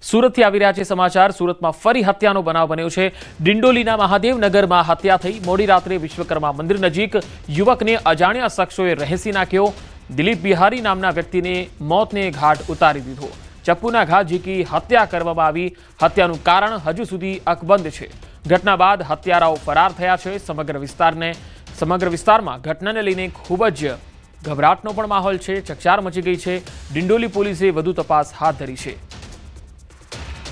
સુરતથી આવી રહ્યા છે સમાચાર। સુરતમાં ફરી હત્યાનો બનાવ બન્યો છે। ડિંડોલીના મહાદેવનગરમાં હત્યા થઈ। મોડી રાત્રે વિશ્વકર્મા મંદિર નજીક યુવકને અજાણ્યા શખ્સોએ રહેસી નાખ્યો। દિલીપ બિહારી નામના વ્યક્તિને મોતને ઘાટ ઉતારી દીધો। ચપ્પુના ઘા ઝીકી હત્યા કરવામાં આવી। હત્યાનું કારણ હજુ સુધી અકબંધ છે। ઘટના બાદ હત્યારાઓ ફરાર થયા છે। સમગ્ર વિસ્તારમાં ઘટનાને લઈને ખૂબ જ ગભરાટનો પણ માહોલ છે। ચકચાર મચી ગઈ છે। ડિંડોલી પોલીસે વધુ તપાસ હાથ ધરી છે।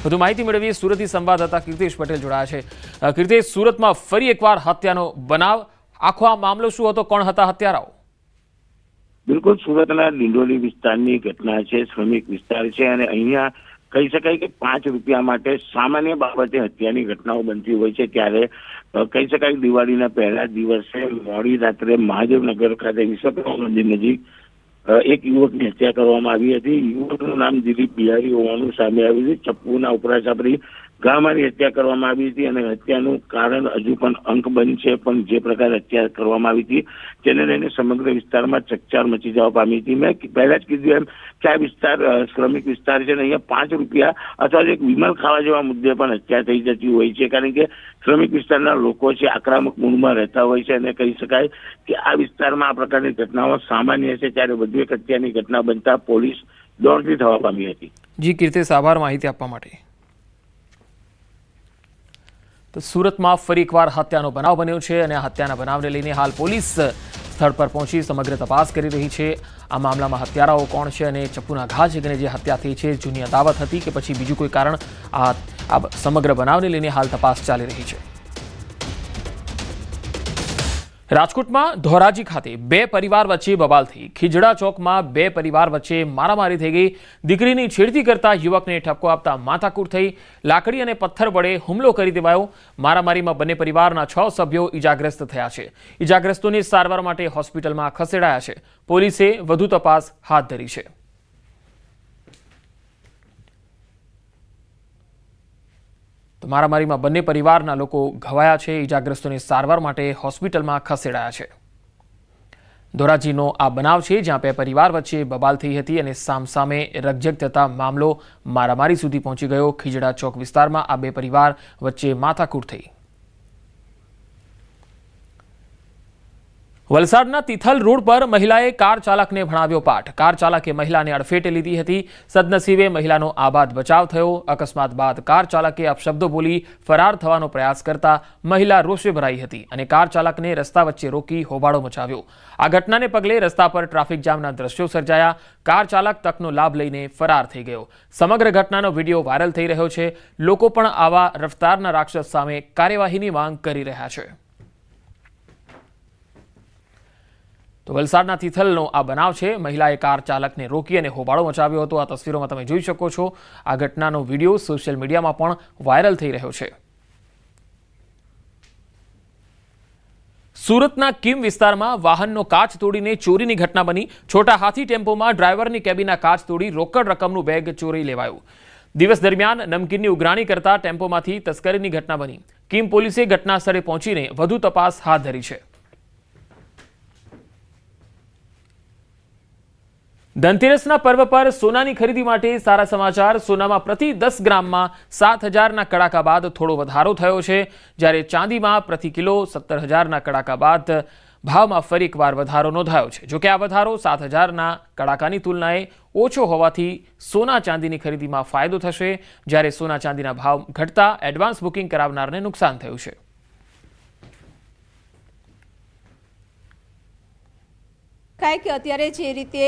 વધુ માહિતી મેળવીએ સુરતથી સંવાદદાતા કીર્તેશ પટેલ જોડાયા છે। કીર્તેશ, સુરતમાં ફરી એકવાર હત્યાનો બનાવ, આખો આ મામલો શું હતો? કોણ હતા હત્યારાઓ? બિલકુલ, સુરતના ડિંડોલી વિસ્તારની ઘટના છે। શ્રમિક વિસ્તાર છે અને અહીંયા કહી શકાય કે 5 રૂપિયા માટે સામાન્ય બાબતે હત્યાની ઘટનાઓ બનતી હોય છે। ત્યારે કહી શકાય દિવાળીના પહેલા દિવસે મોડી રાત્રે મહાદેવનગર ખાતે વિશ્વકર્મા મંદિર નજીક એક યુવકની હત્યા કરવામાં આવી હતી। યુવકનું નામ દિલીપ બિહારી હોવાનું સામે આવ્યું છે। ચપ્પુના ઉપરા છાપરી ઘા મારી હત્યા કરવામાં આવી હતી અને હત્યાનું કારણ હજુ પણ અંકબંધ છે। પણ જે પ્રકારે હત્યા કરવામાં આવી હતી તેને લઈને સમગ્ર વિસ્તારમાં ચકચાર મચી જવા પામી હતી। મેં પહેલા જ કીધું એમ કે આ વિસ્તાર શ્રમિક વિસ્તાર છે ને અહીંયા 5 રૂપિયા અથવા એક વિમલ ખાવા જેવા મુદ્દે પણ હત્યા થઈ જતી હોય છે। કારણ કે શ્રમિક વિસ્તારના લોકો છે આક્રમક મૂડમાં રહેતા હોય છે અને કહી શકાય કે આ વિસ્તારમાં આ પ્રકારની ઘટનાઓ સામાન્ય છે। ત્યારે વધુ એક હત્યાની ઘટના બનતા પોલીસ દોડતી થવા પામી હતી। જી કીર્તેશ, આભાર માહિતી આપવા માટે। તો સુરતમાં ફરી એકવાર હત્યાનો બનાવ બન્યો છે અને આ હત્યાના બનાવને લઈને હાલ પોલીસ સ્થળ પર પહોંચી સમગ્ર તપાસ કરી રહી છે। આ મામલામાં હત્યારાઓ કોણ છે અને ચપ્પુના ઘા ઝીકીને જે હત્યા થઈ છે, જૂની અદાવત હતી કે પછી બીજું કોઈ કારણ, આ સમગ્ર બનાવને લઈને હાલ તપાસ ચાલી રહી છે। રાજકોટમાં ધોરાજી ખાતે 2 પરિવાર વચ્ચે બબાલ થઈ। ખીજડા ચોકમાં 2 પરિવાર વચ્ચે મારામારી થઈ ગઈ। દીકરીની છેડતી કરતા યુવકને ઠપકો આપતા માથાકૂટ થઈ। લાકડી અને પથ્થર વડે હુમલો કરી દેવાયો। મારામારીમાં બંને પરિવારના 6 સભ્યો ઈજાગ્રસ્ત થયા છે। ઈજાગ્રસ્તોને સારવાર માટે હોસ્પિટલમાં ખસેડાયા છે। પોલીસે વધુ તપાસ હાથ ધરી છે। તો મારામારીમાં બંને પરિવારના લોકો ઘવાયા છે। ઈજાગ્રસ્તોને સારવાર માટે હોસ્પિટલમાં ખસેડાયા છે। ધોરાજીનો આ બનાવ છે જ્યાં 2 પરિવાર વચ્ચે બબાલ થઈ હતી અને સામસામે રકઝક થતા મામલો મારામારી સુધી પહોંચી ગયો। ખીજડા ચોક વિસ્તારમાં આ 2 પરિવાર વચ્ચે માથાકૂટ થઈ। વલસાડના તિથલ રોડ પર મહિલાએ કાર ચાલકને ભણાવ્યો પાઠ। કાર ચાલકે મહિલાને અડફેટે લીધી હતી। સદનસીબે મહિલાનો આબાદ બચાવ થયો। અકસ્માત બાદ કાર ચાલકે અપશબ્દો બોલી ફરાર થવાનો પ્રયાસ કરતા મહિલા રોષે ભરાઈ હતી અને કાર ચાલકને રસ્તા વચ્ચે રોકી હોબાળો મચાવ્યો। આ ઘટનાને પગલે રસ્તા પર ટ્રાફિક જામના દ્રશ્યો સર્જાયા। કાર ચાલક તકનો લાભ લઈને ફરાર થઈ ગયો। સમગ્ર ઘટનાનો વિડીયો વાયરલ થઈ રહ્યો છે। લોકો પણ આવા રફતારના રાક્ષસ સામે કાર્યવાહીની માંગ કરી રહ્યા છે। તો વલસાડના તિથલનો આ બનાવ છે। મહિલાએ કાર ચાલકને રોકી અને હોબાળો મચાવ્યો હતો। આ તસવીરોમાં તમે જોઈ શકો છો। આ ઘટનાનો વિડીયો સોશિયલ મીડિયામાં પણ વાયરલ થઈ રહ્યો છે। સુરતના કિમ વિસ્તારમાં વાહનનો કાચ તોડીને ચોરીની ઘટના બની। છોટા હાથી ટેમ્પોમાં ડ્રાઈવરની કેબિનના કાચ તોડી રોકડ રકમનું બેગ ચોરી લેવાયું। દિવસ દરમિયાન નમકીનની ઉઘરાણી કરતા ટેમ્પોમાંથી તસ્કરીની ઘટના બની। કિમ પોલીસે ઘટના સ્થળે પહોંચીને વધુ તપાસ હાથ ધરી છે। ધનતેરસના પર્વ પર સોનાની ખરીદી માટે સારા સમાચાર। સોનામાં પ્રતિ 10 ગ્રામમાં 7,000ના કડાકા બાદ થોડો વધારો થયો છે, જ્યારે ચાંદીમાં પ્રતિ કિલો 17,000ના કડાકા બાદ ભાવમાં ફરી એકવાર વધારો નોંધાયો છે। જોકે આ વધારો 7,000ના કડાકાની તુલનાએ ઓછો હોવાથી સોના ચાંદીની ખરીદીમાં ફાયદો થશે, જ્યારે સોના ચાંદીના ભાવ ઘટતા એડવાન્સ બુકિંગ કરાવનારને નુકસાન થયું છે। કારણ કે અત્યારે જે રીતે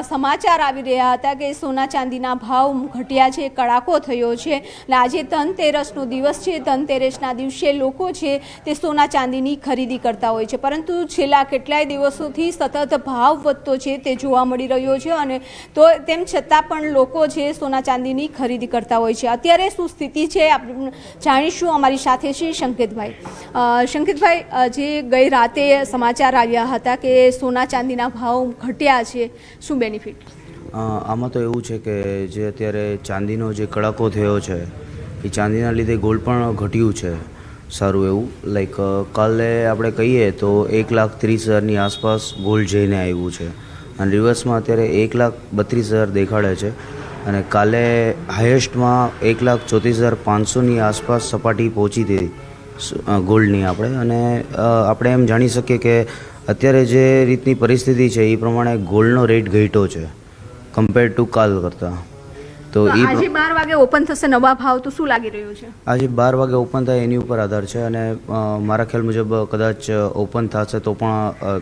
સમાચાર આવી રહ્યા હતા કે સોના ચાંદીના ભાવ ઘટ્યા છે, કડાકો થયો છે। આજે ધનતેરસનો દિવસ છે। ધનતેરસના દિવસે લોકો છે તે સોના ચાંદીની ખરીદી કરતા હોય છે, પરંતુ છેલ્લા કેટલાય દિવસોથી સતત ભાવ વધતો છે તે જોવા મળી રહ્યો છે અને તો તેમ છતાં પણ લોકો છે સોના ચાંદીની ખરીદી કરતા હોય છે। અત્યારે શું સ્થિતિ છે આપણે જાણીશું। અમારી સાથે છે સંકેતભાઈ। સંકેતભાઈ, જે ગઈ રાતે સમાચાર આવ્યા હતા કે સોના ચાંદીના ભાવ ઘટ્યા છે, શું બેનિફિટ? આમાં તો એવું છે કે જે અત્યારે ચાંદીનો જે કડાકો થયો છે એ ચાંદીના લીધે ગોલ્ડ પણ ઘટ્યું છે સારું એવું। લાઈક કાલે આપણે કહીએ તો 1,30,000ની આસપાસ ગોલ્ડ જઈને આવ્યું છે અને રિવર્સમાં અત્યારે 1,32,000 દેખાડે છે। અને કાલે હાઈએસ્ટમાં 1,34,500ની આસપાસ સપાટી પહોંચી હતી ગોલ્ડની આપણે. અને આપણે એમ જાણી શકીએ કે અત્યારે જે રીતની પરિસ્થિતિ છે એ પ્રમાણે ગોલ્ડનો રેટ ઘટ્યો છે કમ્પેર ટુ કાલ કરતાં. તો આજે 12 વાગે ઓપન થશે નવા ભાવ, તો શું લાગી રહ્યું છે? આજે 12 વાગે ઓપન થાય એની ઉપર આધાર છે. અને મારા ખ્યાલ મુજબ કદાચ ઓપન થશે તો પણ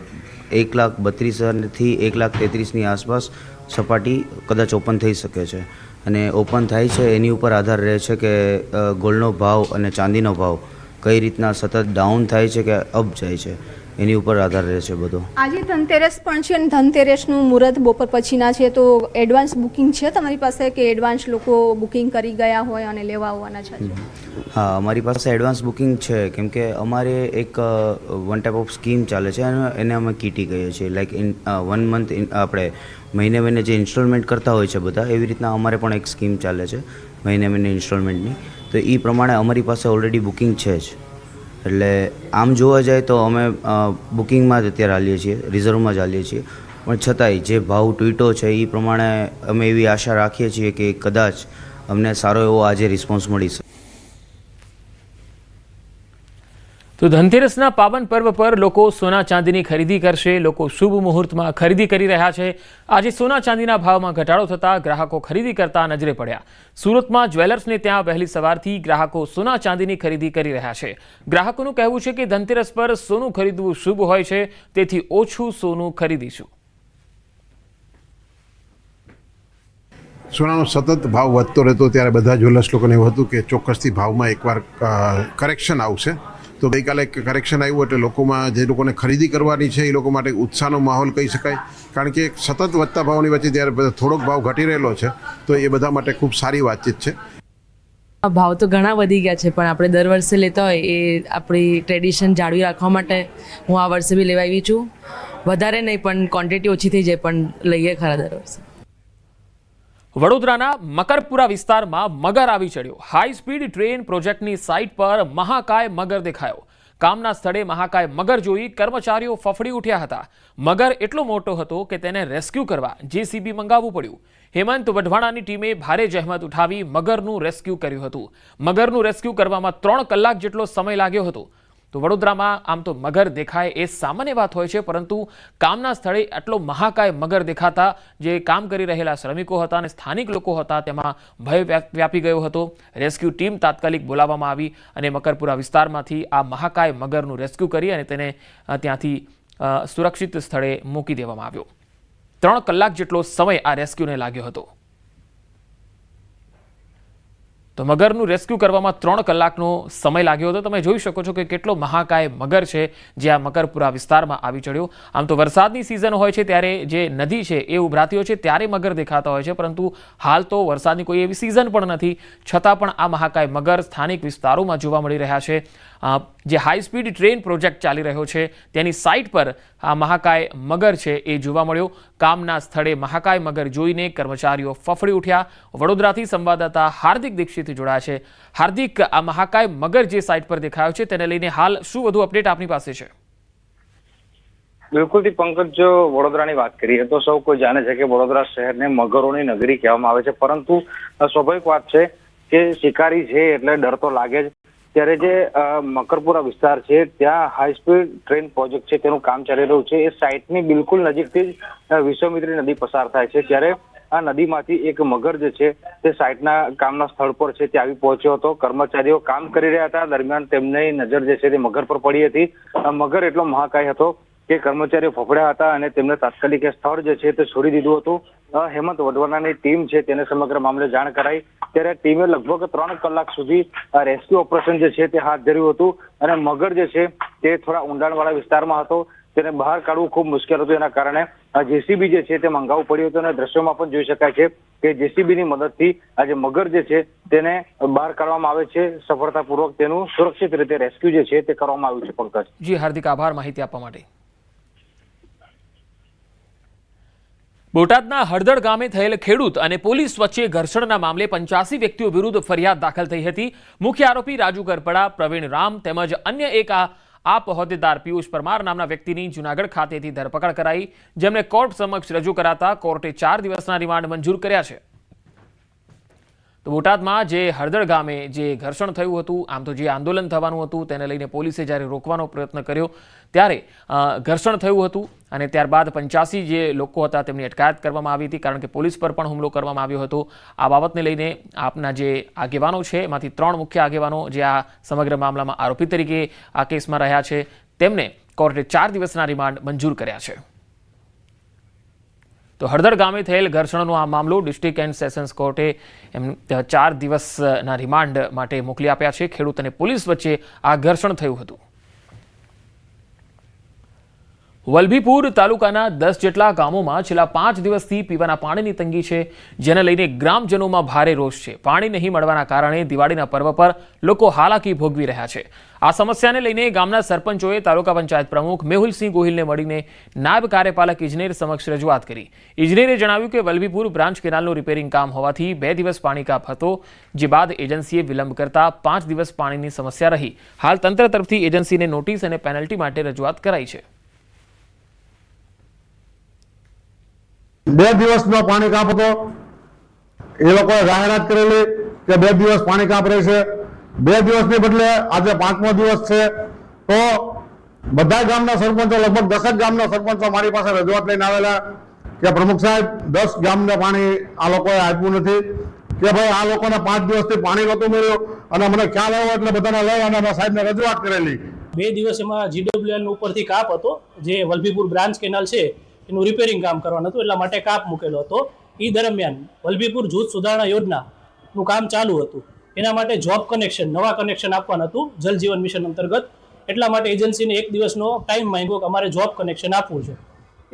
1,32,000થી 1,33,000ની આસપાસ સપાટી કદાચ ઓપન થઈ શકે છે. અને ઓપન થાય છે એની ઉપર આધાર રહે છે કે ગોલ્ડનો ભાવ અને ચાંદીનો ભાવ કઈ રીતના સતત ડાઉન થાય છે કે અપ જાય છે, એની ઉપર આધાર રહે છે બધો. આજે ધનતેરસ પણ છે અને ધનતેરસનું મુહૂર્ત બપોર પછીના છે, તો એડવાન્સ બુકિંગ છે તમારી પાસે કે એડવાન્સ લોકો બુકિંગ કરી ગયા હોય અને લેવા આવવાના છે? હા, અમારી પાસે એડવાન્સ બુકિંગ છે, કેમ કે અમારે એક વન ટાઈપ ઓફ સ્કીમ ચાલે છે અને એને અમે કીટી કહીએ છીએ. લાઈક 1 મંથ આપણે મહિને જે ઇન્સ્ટોલમેન્ટ કરતા હોય છે બધા, એવી રીતના અમારે પણ એક સ્કીમ ચાલે છે મહિને ઇન્સ્ટોલમેન્ટની. તો એ પ્રમાણે અમારી પાસે ઓલરેડી બુકિંગ છે જ. એટલે આમ જોવા જાય તો અમે બુકિંગમાં જ અત્યારે ચાલીએ છીએ, રિઝર્વમાં ચાલીએ છીએ. પણ છતાંય જે ભાવ તૂટ્યો છે એ પ્રમાણે અમે એવી આશા રાખીએ છીએ કે કદાચ અમને સારો એવો આજે રિસ્પોન્સ મળી શકે. તો ધનતેરસના પાવન પર્વ પર લોકો સોના ચાંદીની ખરીદી કરશે. લોકો શુભ મુહૂર્તમાં ખરીદી કરી રહ્યા છે. આજે સોના ચાંદીના ભાવમાં ઘટાડો થતાં ગ્રાહકો ખરીદી કરતા નજરે પડ્યા. સુરતમાં જ્વેલર્સને ત્યાં વહેલી સવારથી ગ્રાહકો સોના ચાંદીની ખરીદી કરી રહ્યા છે. ગ્રાહકોનું કહેવું છે કે ધનતેરસ પર સોનું ખરીદવું શુભ હોય છે, તેથી ઓછું સોનું ખરીદીશું. સોનાનો સતત ભાવ વધતો રહેતો ત્યારે બધા જ્વેલર્સ લોકોને એવું હતું કે ચોક્કસથી ભાવમાં એકવાર કરેક્શન આવશે. તો ગઈકાલે કરેક્શન આવ્યું એટલે લોકોમાં જે લોકોને ખરીદી કરવાની છે એ લોકો માટે ઉત્સાહનો માહોલ કહી શકાય. કારણ કે સતત વધતા ભાવની વચ્ચે જ્યારે થોડોક ભાવ ઘટી રહેલો છે તો એ બધા માટે ખૂબ સારી વાતચીત છે. ભાવ તો ઘણા વધી ગયા છે, પણ આપણે દર વર્ષે લેતા હોય એ આપણી ટ્રેડિશન જાળવી રાખવા માટે હું આ વર્ષે બી લેવા આવી છું. વધારે નહીં, પણ ક્વોન્ટિટી ઓછી થઈ જાય, પણ લઈએ ખરા દર વર્ષે. વડોદરાના મકરપુરા વિસ્તારમાં મગર આવી ચડ્યો. હાઈ સ્પીડ ટ્રેન પ્રોજેક્ટની સાઇટ પર મહાકાય મગર દેખાયો. કામના સ્થળે મહાકાય મગર જોઈ કર્મચારીઓ ફફડી ઉઠ્યા હતા. મગર એટલો મોટો હતો કે તેને રેસ્ક્યુ કરવા JCB મંગાવવું પડ્યું. હેમંત વઢવાણાની ટીમે ભારે જહેમત ઉઠાવી મગરનું રેસ્ક્યુ કર્યું હતું. મગરનું રેસ્ક્યુ કરવામાં 3 કલાક જેટલો સમય લાગ્યો હતો. તો વડોદરામાં આમ તો મગર દેખાય એ સામાન્ય વાત હોય છે, પરંતુ કામના સ્થળે આટલો મહાકાય મગર દેખાતા જે કામ કરી રહેલા શ્રમિકો હતા અને સ્થાનિક લોકો હતા તેમાં ભય વ્યાપી ગયો હતો. રેસ્ક્યુ ટીમ તાત્કાલિક બોલાવવામાં આવી અને મકરપુરા વિસ્તારમાંથી આ મહાકાય મગરનું રેસ્ક્યુ કરી અને તેને ત્યાંથી સુરક્ષિત સ્થળે મૂકી દેવામાં આવ્યો. 3 કલાક જેટલો સમય આ રેસ્ક્યુને લાગ્યો હતો. તો મગરનું રેસ્ક્યુ કરવામાં 3 કલાકનો સમય લાગ્યો હતો. તમે જોઈ શકો છો કે કેટલો મહાકાય મગર છે જે આ મકરપુરા વિસ્તારમાં આવી ચડ્યો. આમ તો વરસાદની સિઝન હોય છે ત્યારે જે નદી છે એ ઉભરાતી હોય છે ત્યારે મગર દેખાતા હોય છે, પરંતુ હાલ તો વરસાદની કોઈ એવી સિઝન પણ નથી, છતાં પણ આ મહાકાય મગર સ્થાનિક વિસ્તારોમાં જોવા મળી રહ્યા છે. જે હાઈ સ્પીડ ટ્રેન પ્રોજેક્ટ ચાલી રહ્યો છે તેની સાઇટ પર આ મહાકાય મગર છે એ જોવા મળ્યો. કામના સ્થળે મહાકાય મગર જોઈને કર્મચારીઓ ફફડી ઉઠ્યા. વડોદરાથી સંવાદદાતા હાર્દિક દીક્ષિત જોડાયા છે. હાર્દિક, આ મહાકાય મગર જે સાઇટ પર દેખાયો છે તેને લઈને હાલ શું વધુ અપડેટ આપની પાસે છે? બિલકુલ પંકજ, જો વડોદરાની વાત કરીએ તો સૌ કોઈ જાણે છે કે વડોદરા શહેરને મગરોની નગરી કહેવામાં આવે છે, પરંતુ સ્વાભાવિક વાત છે કે શિકારી છે એટલે ડર તો લાગે જ. ત્યારે જે મકરપુરા વિસ્તાર છે ત્યાં હાઈ સ્પીડ ટ્રેન પ્રોજેક્ટ છે તેનું કામ ચાલી રહ્યું છે. એ સાઇટની બિલકુલ નજીકથી જ વિશ્વામિત્રી નદી પસાર થાય છે. ત્યારે આ નદીમાંથી એક મગર જે છે તે સાઇટના કામના સ્થળ પર છે તે આવી પહોંચ્યો હતો. કર્મચારીઓ કામ કરી રહ્યા હતા, દરમિયાન તેમની નજર જે છે તે મગર પર પડી હતી. મગર એટલો મહાકાય હતો કે કર્મચારીઓ ફફડ્યા હતા અને તેમને તાત્કાલિક સ્થળ જે છે તે છોડી દીધું હતું. હેમંત વઢવાણાની ટીમ છે તેને સમગ્ર મામલે જાણ કરાઈ. ત્યારે ટીમે લગભગ 3 કલાક સુધી રેસ્ક્યુ ઓપરેશન જે છે તે હાથ ધર્યું હતું અને મગર જે છે તે થોડા ઊંડાણવાળા વિસ્તારમાં હતો. તેને બહાર કાઢવું ખૂબ મુશ્કેલ હતું. એના કારણે JCB જે છે તે મંગાવવું પડ્યું હતું અને દ્રશ્યોમાં પણ જોઈ શકાય છે કે JCBની મદદથી આ જે મગર જે છે તેને બહાર કાઢવામાં આવે છે. સફળતાપૂર્વક તેનું સુરક્ષિત રીતે રેસ્ક્યુ જે છે તે કરવામાં આવ્યું છે. પંકજ જી હાર્દિક, આભાર માહિતી આપવા માટે. બોટાદના હળદળ ગામે થયેલ ખેડૂત અને પોલીસ વચ્ચે ઘર્ષણના મામલે 85 વ્યક્તિઓ વિરુદ્ધ ફરિયાદ દાખલ થઈ હતી. મુખ્ય આરોપી રાજુ ગરપડા, પ્રવીણ રામ તેમજ અન્ય એક આપ હોદ્દેદાર પિયુષ પરમાર નામના વ્યક્તિની જૂનાગઢ ખાતેથી ધરપકડ કરાઈ, જેમને કોર્ટ સમક્ષ રજૂ કરાતા કોર્ટે 4 દિવસના રિમાન્ડ મંજૂર કર્યા છે. તો બોટાદમાં જે હળદર ગામે જે ઘર્ષણ થયું હતું, આમ તો જે આંદોલન થવાનું હતું તેને લઈને પોલીસે જ્યારે રોકવાનો પ્રયત્ન કર્યો ત્યારે ઘર્ષણ થયું હતું અને ત્યારબાદ 85 જે લોકો હતા તેમની અટકાયત કરવામાં આવી હતી, કારણ કે પોલીસ પર પણ હુમલો કરવામાં આવ્યો હતો. આ બાબતને લઈને આપના જે આગેવાનો છે એમાંથી 3 મુખ્ય આગેવાનો જે આ સમગ્ર મામલામાં આરોપી તરીકે આ કેસમાં રહ્યા છે તેમને કોર્ટે 4 દિવસના રિમાન્ડ મંજૂર કર્યા છે. તો હળદર ગામે થયેલ ઘર્ષણનો આ મામલો ડિસ્ટ્રિક્ટ એન્ડ સેશન્સ કોર્ટે 4 દિવસના રિમાન્ડ માટે મોકલી આપ્યા છે. ખેડૂત અને પોલીસ વચ્ચે આ ઘર્ષણ થયું હતું. વલભીપુર તાલુકાના 10 જેટલા ગામોમાં છેલ્લા 5 દિવસથી પીવાના પાણીની તંગી છે, જેને લઈને ગ્રામજનોમાં ભારે રોષ છે. પાણી નહીં મળવાના કારણે દિવાળીના પર્વ પર લોકો હાલાકી ભોગવી રહ્યા છે. આ સમસ્યાને લઈને ગામના સરપંચોએ તાલુકા પંચાયત પ્રમુખ મેહુલસિંહ ગોહિલને મળીને નાયબ કાર્યપાલક ઇજનેર સમક્ષ રજૂઆત કરી. ઇજનેરે જણાવ્યું કે વલભીપુર બ્રાન્ચ કેનાલનું રિપેરિંગ કામ હોવાથી 2 દિવસ પાણી કાપ હતો, જે બાદ એજન્સીએ વિલંબ કરતા 5 દિવસ પાણીની સમસ્યા રહી. હાલ તંત્ર તરફથી એજન્સીને નોટિસ અને પેનલ્ટી માટે રજૂઆત કરાઈ છે. 2 દિવસનો પાણી કાપ હતો. એ લોકોએ જાહેરાત કરેલી કે 2 દિવસ પાણી કાપ રહેશે. 2 દિવસની બદલે આજે 5મો દિવસ છે. તો બધા ગામના સરપંચો, લગભગ 10 ગામના સરપંચો મારી પાસે રજૂઆત લઈને આવેલા કે પ્રમુખ સાહેબ 10 ગામને પાણી આ લોકોએ આપ્યું નથી, કે ભાઈ આ લોકોને 5 દિવસથી પાણી નહોતું મળ્યું અને મને ખ્યાલ આવ્યો એટલે બધાને લઈ અને મેં સાહેબને રજૂઆત કરેલી. 2 દિવસ એમાં GWL ઉપરથી કાપ હતો, જે વલભીપુર બ્રાન્ચ કેનાલ છે એનું રિપેરિંગ કામ કરવાનું હતું, એટલા માટે કાપ મૂકેલો હતો. એ દરમિયાન વલભીપુર જૂથ સુધારણા યોજનાનું કામ ચાલુ હતું. એના માટે જોબ કનેક્શન, નવા કનેક્શન આપવાનું હતું જલ જીવન મિશન અંતર્ગત. એટલા માટે એજન્સીને 1 દિવસનો ટાઈમ માંગ્યો કે અમારે જોબ કનેક્શન આપવું છે.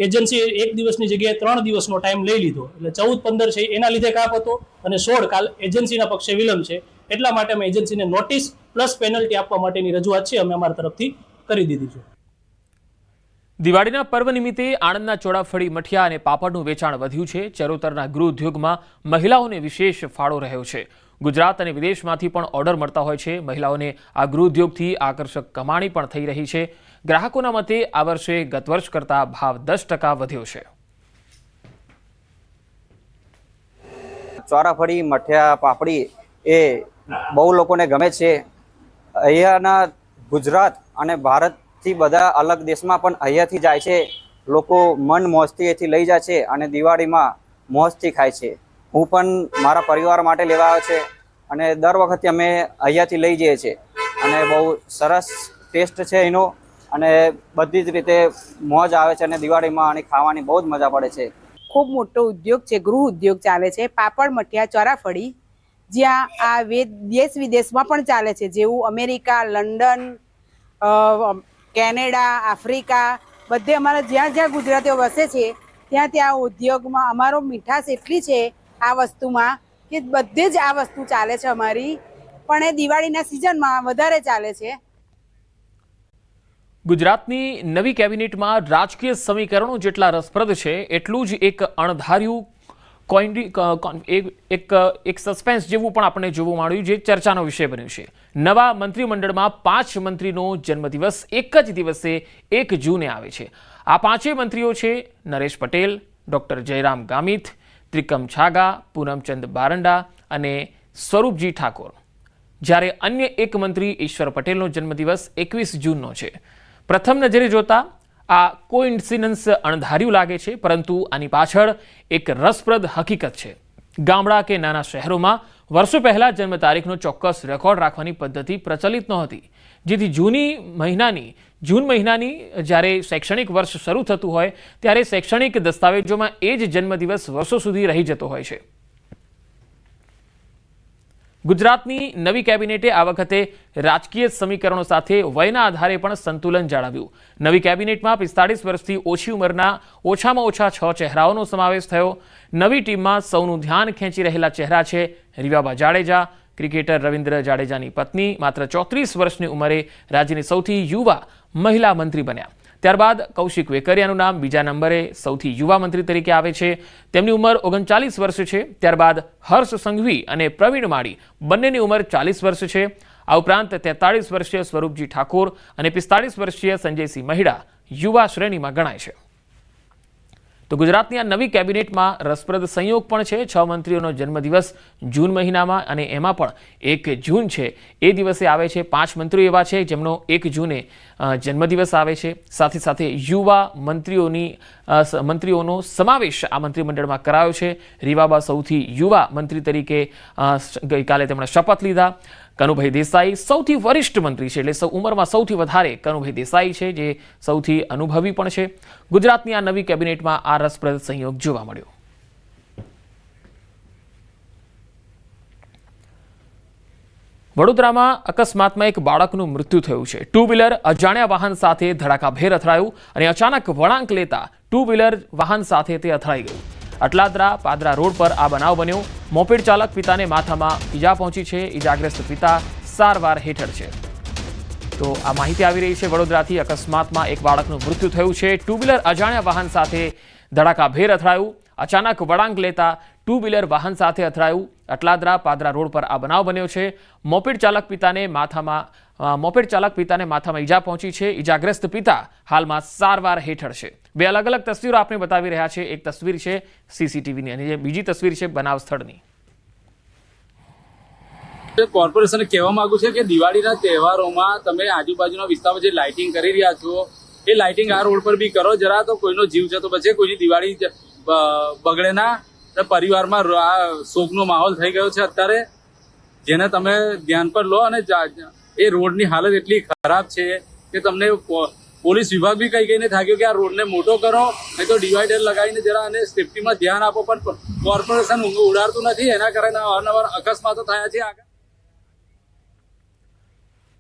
એજન્સીએ 1 દિવસની જગ્યાએ 3 દિવસનો ટાઈમ લઈ લીધો, એટલે 14-15 છે એના લીધે કાપ હતો અને 16 કાલ એજન્સીના પક્ષે વિલંબ છે. એટલા માટે અમે એજન્સીને નોટિસ પ્લસ પેનલ્ટી આપવા માટેની રજૂઆત છે અમે અમારા તરફથી કરી દીધી છે. દિવાળીના પર્વ નિમિત્તે આણંદના ચોળાફળી મઠિયા અને પાપડનું વેચાણ વધ્યું છે. ચરોતરના ગૃહ ઉદ્યોગમાં મહિલાઓને વિશેષ ફાળો રહ્યો છે. ગુજરાત અને વિદેશમાંથી પણ ઓર્ડર મળતા હોય છે. મહિલાઓને આ ગૃહ ઉદ્યોગથી આકર્ષક કમાણી પણ થઈ રહી છે. ગ્રાહકોના મતે આ વર્ષે ગત વર્ષ કરતા ભાવ 10% વધ્યો છે. ચોરાફળી મઠિયા પાપડી એ બહુ લોકોને ગમે છે. અહીંયાના ગુજરાત અને ભારતથી બધા અલગ દેશમાં પણ અહીંયાથી જાય છે. લોકો મન મોજથી અહીંથી લઈ જાય છે અને દિવાળીમાં મોજથી ખાય છે. હું પણ મારા પરિવાર માટે લેવા આવ્યો છે અને દર વખતે અમે અહીંયાથી લઈ જઈએ છીએ અને બહુ સરસ ટેસ્ટ છે એનો અને બધી જ રીતે મોજ આવે છે અને દિવાળીમાં આની ખાવાની બહુ જ મજા પડે છે. ખૂબ મોટો ઉદ્યોગ છે, ગૃહ ઉદ્યોગ ચાલે છે. પાપડ મઠિયા ચોરાફળી જ્યાં આ દેશ વિદેશમાં પણ ચાલે છે, જેવું અમેરિકા, લંડન, કેનેડા, આફ્રિકા, બધે અમારા જ્યાં જ્યાં ગુજરાતીઓ વસે છે ત્યાં ત્યાં ઉદ્યોગમાં અમારો મીઠાશ એટલી છે આ વસ્તુમાં કે બધે જ આ વસ્તુ ચાલે છે અમારી, પણ એ દિવાળીના સિઝનમાં વધારે ચાલે છે. ગુજરાતની નવી કેબિનેટમાં રાજકીય સમીકરણો જેટલા રસપ્રદ છે એટલું જ એક અણધાર્યું એક સસ્પેન્સ જેવું પણ આપણે જોવા મળ્યું, જે ચર્ચાનો વિષય બન્યું છે. નવા મંત્રીમંડળમાં 5 મંત્રીનો જન્મદિવસ એક જ દિવસે 1 જૂને આવે છે. આ 5 મંત્રીઓ છે નરેશ પટેલ, ડોક્ટર જયરામ ગામિત, ત્રિકમ છાગા, પૂનમચંદ બારંડા અને સ્વરૂપજી ઠાકોર. જ્યારે અન્ય એક મંત્રી ઈશ્વર પટેલનો જન્મદિવસ 21 જૂનનો છે. પ્રથમ નજરે જોતા આ કોઇન્સિડન્સ અણધાર્યું લાગે છે, પરંતુ આની પાછળ એક રસપ્રદ હકીકત છે. ગામડા કે નાના શહેરોમાં વર્ષો પહેલા જન્મ તારીખનો ચોક્કસ રેકોર્ડ રાખવાની પદ્ધતિ પ્રચલિત નહોતી, જેથી જૂન મહિનાની જ્યારે શૈક્ષણિક વર્ષ શરૂ થતું હોય ત્યારે શૈક્ષણિક દસ્તાવેજોમાં એ જ જન્મદિવસ વર્ષો સુધી રહી જતો હોય છે. ગુજરાતની નવી કેબિનેટે આ વખતે રાજકીય સમીકરણો સાથે વયના આધારે પણ સંતુલન જાળવ્યું. નવી કેબિનેટમાં 45 વર્ષથી ઓછી ઉંમરના ઓછામાં ઓછા 6 ચહેરાઓનો સમાવેશ થયો. નવી ટીમમાં સૌનું ધ્યાન ખેંચી રહેલા ચહેરા છે રીવાબા જાડેજા. ક્રિકેટર રવિન્દ્ર જાડેજાની પત્ની માત્ર 34 વર્ષની ઉંમરે રાજ્યની સૌથી યુવા મહિલા મંત્રી બન્યા. ત્યારબાદ કૌશિક વેકરિયાનું નામ બીજા નંબરે સૌથી યુવા મંત્રી તરીકે આવે છે. તેમની ઉંમર 39 વર્ષ છે. ત્યારબાદ હર્ષ સંઘવી અને પ્રવીણ માળી બંનેની ઉંમર 40 વર્ષ છે. આ ઉપરાંત 43 વર્ષીય સ્વરૂપજી ઠાકોર અને 45 વર્ષીય સંજયસિંહ મહિડા યુવા શ્રેણીમાં ગણાય છે. તો ગુજરાતની આ નવી કેબિનેટમાં રસપ્રદ સંયોગ પણ છે. 6 મંત્રીઓનો જન્મદિવસ જૂન મહિનામાં અને એમાં પણ 1 જૂન છે એ દિવસે આવે છે. 5 મંત્રીઓ એવા છે જેમનો 1 જૂને જન્મદિવસ આવે છે. સાથે સાથે યુવા મંત્રીઓનો સમાવેશ આ મંત્રીમંડળમાં કરાયો છે. રીવાબા સૌથી યુવા મંત્રી તરીકે ગઈકાલે તેમણે શપથ લીધા. કનુભાઈ દેસાઈ સૌથી વરિષ્ઠ મંત્રી છે, એટલે ઉંમરમાં સૌથી વધારે કનુભાઈ દેસાઈ છે, જે સૌથી અનુભવી પણ છે. ગુજરાતની આ નવી કેબિનેટમાં આ રસપ્રદ સંયોગ જોવા મળ્યો. વડોદરામાં અકસ્માતમાં એક બાળકનું મૃત્યુ થયું છે. 2 વ્હીલર અજાણ્યા વાહન સાથે ધડાકાભેર અથડાયું અને અચાનક વળાંક લેતા 2 વ્હીલર વાહન સાથે તે અથડાઈ ગયું. અટલાદરા પાદરા રોડ પર આ બનાવ બન્યો. મોપેડ ચાલક પિતાને માથામાં ઈજા પહોંચી છે. ઈજાગ્રસ્ત પિતા સારવાર હેઠળ છે. તો આ માહિતી આવી રહી છે વડોદરાથી. અકસ્માતમાં એક બાળકનું મૃત્યુ થયું છે. 2 વ્હીલર અજાણ્યા વાહન સાથે ધડાકાભેર અથડાયું. અચાનક વળાંક લેતા 2 વ્હીલર વાહન સાથે અથડાયું. અટલાદરા પાદરા રોડ પર આ બનાવ બન્યો છે. મોપેડ ચાલક પિતાને માથામાં ઈજા પહોંચી છે. ઈજાગ્રસ્ત પિતા હાલમાં સારવાર હેઠળ છે. 2 અલગ અલગ તસવીરો આપણે બતાવી રહ્યા છે. એક તસવીર છે સીસીટીવીની અને બીજી તસવીર છે બનાવ સ્થળની. કોર્પોરેશને કહેવા માંગુ છે કે દિવાળીના તહેવારોમાં તમે આજુબાજુના વિસ્તારમાં જે લાઇટિંગ કરી રહ્યા છો એ લાઇટિંગ આ રોડ પર બી કરો જરા, તો કોઈનો જીવ જતો બચે, કોઈની દિવાળી બગડે ના. પરિવારમાં આ શોકનો માહોલ થઈ ગયો છે અત્યારે, જેને તમે ધ્યાન પર લો. અને એ રોડની હાલત એટલી ખરાબ છે કે તમને પોલીસ વિભાગ બી કહીને થાક્યો કે આ રોડને મોટો કરો, નહીં તો ડિવાઈડર લગાવીને જરા અને સેફટીમાં ધ્યાન આપો. પણ કોર્પોરેશન ઊંઘ ઉડાડતું નથી. એના કારણે અવારનવાર અકસ્માતો થયા છે.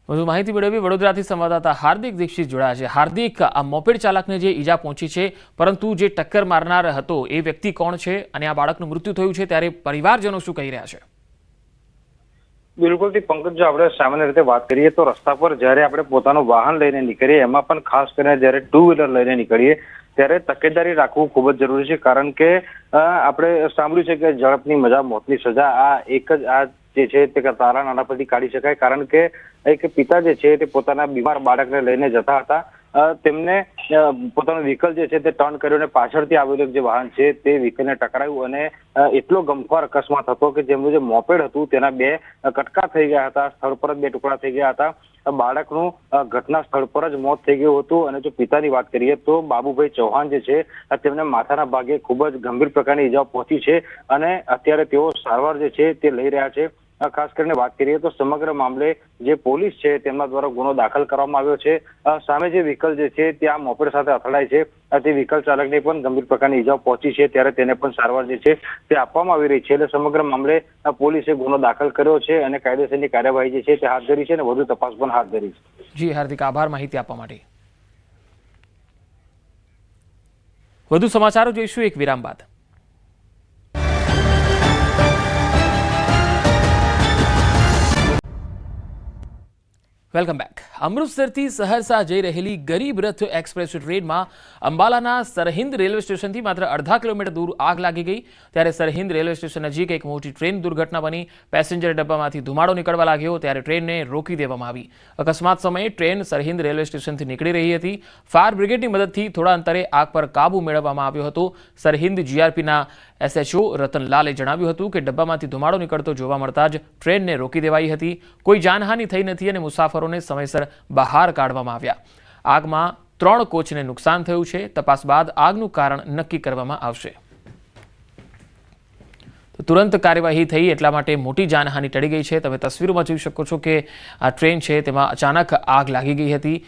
વધુ માહિતી મેળવી વડોદરાથી સંવાદદાતા હાર્દિક દીક્ષિત જોડાયા છે. હાર્દિક, આ મોપેડ ચાલકને જે ઈજા પહોંચી છે, પરંતુ જે ટક્કર મારનાર હતો એ વ્યક્તિ કોણ છે અને આ બાળકનું મૃત્યુ થયું છે ત્યારે પરિવારજનો શું કહી રહ્યા છે? બિલકુલથી પંકજ, જો આપણે સામાન્ય રીતે વાત કરીએ તો રસ્તા પર જ્યારે આપણે પોતાનું વાહન લઈને નીકળીએ, એમાં પણ ખાસ કરીને જ્યારે 2 વ્હીલર લઈને નીકળીએ ત્યારે તકેદારી રાખવું ખૂબ જ જરૂરી છે. કારણ કે આપણે સાંભળ્યું છે કે ઝડપની મજા મોતની સજા. આ એક જ આ જે છે તે તારા નાના પરથી કાઢી શકાય. કારણ કે એક પિતા જે છે તે પોતાના બીમાર બાળકને લઈને જતા હતા. તેમને પોતાનું વ્હીકલ જે છે તે ટર્ન કર્યું અને પાછળથી આવેલું જે વાહન છે તે વ્હીકલને ટકરાયું અને એટલો ગમખ્વાર અકસ્માત હતો કે જેમનું જે મોપેડ હતું તેના 2 કટકા થઈ ગયા હતા. સ્થળ પર જ 2 ટુકડા થઈ ગયા હતા. બાળકનું ઘટના સ્થળ પર જ મોત થઈ ગયું હતું. અને જો પિતાની વાત કરીએ તો બાબુભાઈ ચૌહાણ જે છે તેમને માથાના ભાગે ખૂબ જ ગંભીર પ્રકારની ઈજાઓ પહોંચી છે અને અત્યારે તેઓ સારવાર જે છે તે લઈ રહ્યા છે. ખાસ કરીને વાત કરીએ તો સમગ્ર મામલે જે પોલીસ છે તેમના દ્વારા ગુનો દાખલ કરવામાં આવ્યો છે. સામે જે વ્હીકલ જે છે તે આ મોપેડ સાથે અથડાય છે, તે વ્હીકલ ચાલકને પણ ગંભીર પ્રકારની ઈજાઓ પહોંચી છે, ત્યારે તેને પણ સારવાર જે છે તે આપવામાં આવી રહી છે. એટલે સમગ્ર મામલે પોલીસે ગુનો દાખલ કર્યો છે અને કાયદેસરની કાર્યવાહી જે છે તે હાથ ધરી છે અને વધુ તપાસ પણ હાથ ધરી છે. જી હાર્દિક, આભાર માહિતી આપવા માટે. વધુ સમાચારો જોઈશું એક વિરામ બાદ. Welcome back. અમૃતસરથી સહરસા જઈ રહેલી ગરીબ રથ એક્સપ્રેસ ટ્રેનમાં અંબાલાના સરહિંદ રેલવે સ્ટેશનથી માત્ર અડધા કિલોમીટર દૂર આગ લાગી ગઈ. ત્યારે સરહિંદ રેલવે સ્ટેશન નજીક એક મોટી ટ્રેન દુર્ઘટના બની. પેસેન્જર ડબ્બામાંથી ધુમાડો નીકળવા લાગ્યો ત્યારે ટ્રેનને રોકી દેવામાં આવી. અકસ્માત સમયે ટ્રેન સરહિંદ રેલવે સ્ટેશનથી નીકળી રહી હતી. ફાયર બ્રિગેડની મદદથી થોડા અંતરે આગ પર કાબુ મેળવવામાં આવ્યો હતો. સરહિંદ જીઆરપીના SHO રતનલાલે જણાવ્યું હતું કે ડબ્બામાંથી ધુમાડો નીકળતો જોવા મળતા જ ટ્રેનને રોકી દેવાઈ હતી. કોઈ જાનહાનિ થઈ નથી અને મુસાફરોને સમયસર બહાર કાઢવામાં આવ્યા. આગમાં 3 કોચને નુકસાન થયું છે. તપાસ બાદ આગનું કારણ નક્કી કરવામાં આવશે. તો તુરંત કાર્યવાહી થઈ એટલા માટે મોટી જાનહાનિ ટળી ગઈ છે. તમે તસવીરોમાં જોઈ શકો છો કે આ ટ્રેન છે તેમાં અચાનક આગ લાગી ગઈ હતી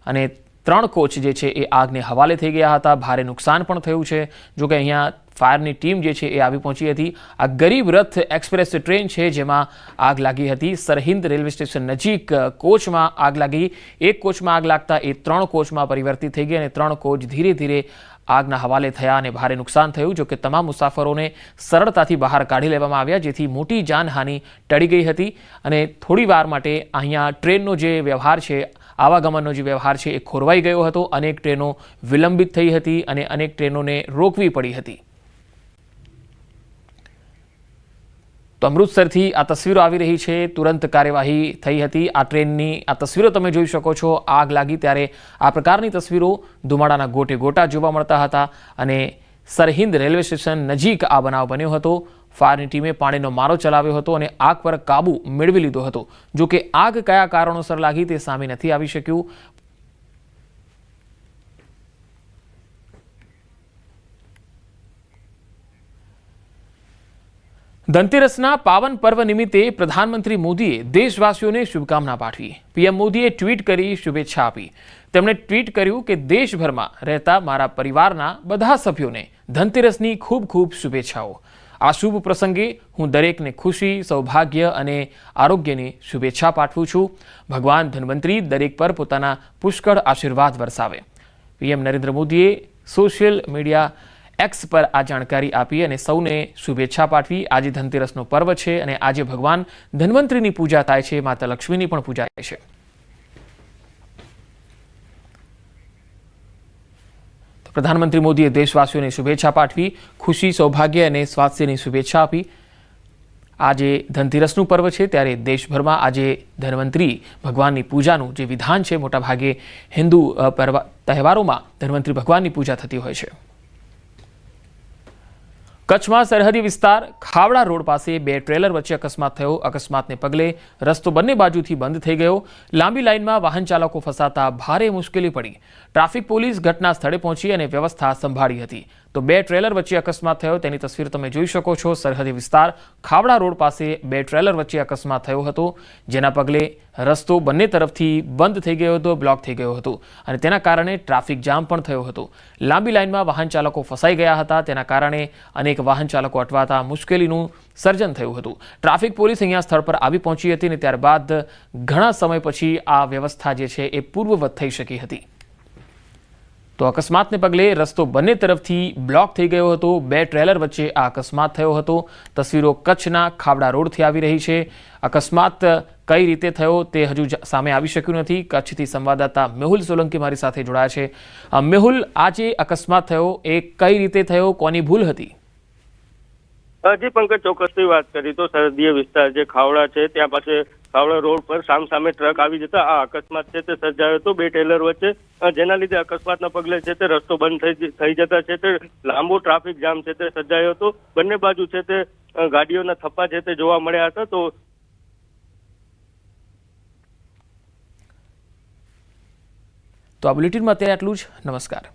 અને 3 કોચ જે છે એ આગને હવાલે થઈ ગયા હતા. ભારે નુકસાન પણ થયું છે. જોકે અહીંયા ફાયરની ટીમ જે છે એ આવી પહોંચી હતી. આ ગરીબ રથ એક્સપ્રેસ ટ્રેન છે જેમાં આગ લાગી હતી. સરહિંદ રેલવે સ્ટેશન નજીક કોચમાં આગ લાગી. 1 કોચમાં આગ લાગતા એ 3 કોચમાં પરિવર્તિત થઈ ગઈ અને 3 કોચ ધીરે ધીરે આગના હવાલે થયા અને ભારે નુકસાન થયું. જોકે તમામ મુસાફરોને સરળતાથી બહાર કાઢી લેવામાં આવ્યા, જેથી મોટી જાનહાનિ ટળી ગઈ હતી. અને થોડી વાર માટે અહીંયા ટ્રેનનો જે વ્યવહાર છે, આવાગમનનો જે વ્યવહાર છે એ ખોરવાઈ ગયો હતો. અનેક ટ્રેનો વિલંબિત થઈ હતી અને અનેક ટ્રેનોને રોકવી પડી હતી. તો અમૃતસરથી આ તસવીરો આવી રહી છે. તુરંત કાર્યવાહી થઈ હતી. આ ટ્રેનની આ તસવીરો તમે જોઈ શકો છો. આગ લાગી ત્યારે આ પ્રકારની તસવીરો ધુમાડાના ગોટે ગોટા જોવા મળતા હતા અને સરહિંદ રેલવે સ્ટેશન નજીક આ બનાવ બન્યો હતો. ફાયરની ટીમે પાણીનો મારો ચલાવ્યો હતો અને આગ પર કાબુ મેળવી લીધો હતો. જો કે આગ કયા કારણોસર લાગી તે સામે નથી આવી શક્યું. ધનતેરસના પાવન પર્વ નિમિત્તે પ્રધાનમંત્રી મોદીએ દેશવાસીઓને શુભકામના પાઠવી. પીએમ મોદીએ ટ્વીટ કરી શુભેચ્છા આપી. તેમણે ટ્વીટ કર્યું કે દેશભરમાં રહેતા મારા પરિવારના બધા સભ્યોને ધનતેરસની ખૂબ ખૂબ શુભેચ્છાઓ. આ શુભ પ્રસંગે હું દરેકને ખુશી, સૌભાગ્ય અને આરોગ્યની શુભેચ્છા પાઠવું છું. ભગવાન ધન્વંતરી દરેક પર પોતાના પુષ્કળ આશીર્વાદ વરસાવે. પીએમ નરેન્દ્ર મોદીએ સોશિયલ મીડિયા એક્સ પર આ જાણકારી આપી અને સૌને શુભેચ્છા પાઠવી. આજે ધનતેરસનો પર્વ છે અને આજે ભગવાન ધન્વંતરીની પૂજા થાય છે. માતા લક્ષ્મીની પણ પૂજા થાય છે. પ્રધાનમંત્રી મોદીએ દેશવાસીઓને શુભેચ્છા પાઠવી, ખુશી, સૌભાગ્ય અને સ્વાસ્થ્યની શુભેચ્છા આપી. આજે ધનતેરસનું પર્વ છે ત્યારે દેશભરમાં આજે ધન્વંતરી ભગવાનની પૂજાનું જે વિધાન છે, મોટાભાગે હિન્દુ તહેવારોમાં ધન્વંતરી ભગવાનની પૂજા થતી હોય છે. કચ્છમાં સરહદી વિસ્તાર ખાવડા રોડ પાસે બે ટ્રેલર વચ્ચે અકસ્માત થયો. અકસ્માતને પગલે રસ્તો બંને બાજુથી બંધ થઈ ગયો. લાંબી લાઇનમાં વાહન ચાલકો ફસાતા ભારે મુશ્કેલી પડી. ટ્રાફિક પોલીસ ઘટના સ્થળે પહોંચી અને વ્યવસ્થા સંભાળી હતી. તો બે ટ્રેલર વચ્ચે અકસ્માત થયો તેની તસવીર તમે જોઈ શકો છો. સરહદી વિસ્તાર ખાવડા રોડ પાસે બે ટ્રેલર વચ્ચે અકસ્માત થયો હતો, જેના પગલે રસ્તો બંને તરફથી બંધ થઈ ગયો હતો, બ્લોક થઈ ગયો હતો અને તેના કારણે ટ્રાફિક જામ પણ થયો હતો. લાંબી લાઇનમાં વાહન ચાલકો ફસાઈ ગયા હતા. તેના કારણે અનેક વાહન ચાલકો અટવાતા મુશ્કેલીનું સર્જન થયું હતું. ટ્રાફિક પોલીસ અહીંયા સ્થળ પર આવી પહોંચી હતી અને ત્યારબાદ ઘણા સમય પછી આ વ્યવસ્થા જે છે એ પૂર્વવત થઈ શકી હતી. તો અકસ્માતને પગલે રસ્તો બંને તરફથી બ્લોક થઈ ગયો હતો. બે ટ્રેલર વચ્ચે આ અકસ્માત થયો હતો. તસવીરો કચ્છના ખાવડા રોડથી આવી રહી છે. અકસ્માત કઈ રીતે થયો તે હજુ સામે આવી શક્યું નથી. કચ્છથી સંવાદદાતા મેહુલ સોલંકી મારી સાથે જોડાયા છે. મેહુલ, આ જે અકસ્માત થયો એ કઈ રીતે થયો, કોની ભૂલ હતી? જી પંકજ, ચોક્કસથી વાત કરી તો સરહદીય વિસ્તાર જે ખાવડા છે ત્યાં પાસે ખાવડા રોડ પર સામસામે ટ્રક આવી જતા આ અકસ્માત છે તે સર્જાયો હતો બે ટેલર વચ્ચે, જેના લીધે અકસ્માતના પગલે છે તે રસ્તો બંધ થઈ જતા છે તે લાંબો ટ્રાફિક જામ છે તે સર્જાયો હતો. બંને બાજુ છે તે ગાડીઓના થપ્પા છે તે જોવા મળ્યા હતા. તો આ બુલેટિનમાં અત્યારે આટલું જ. નમસ્કાર.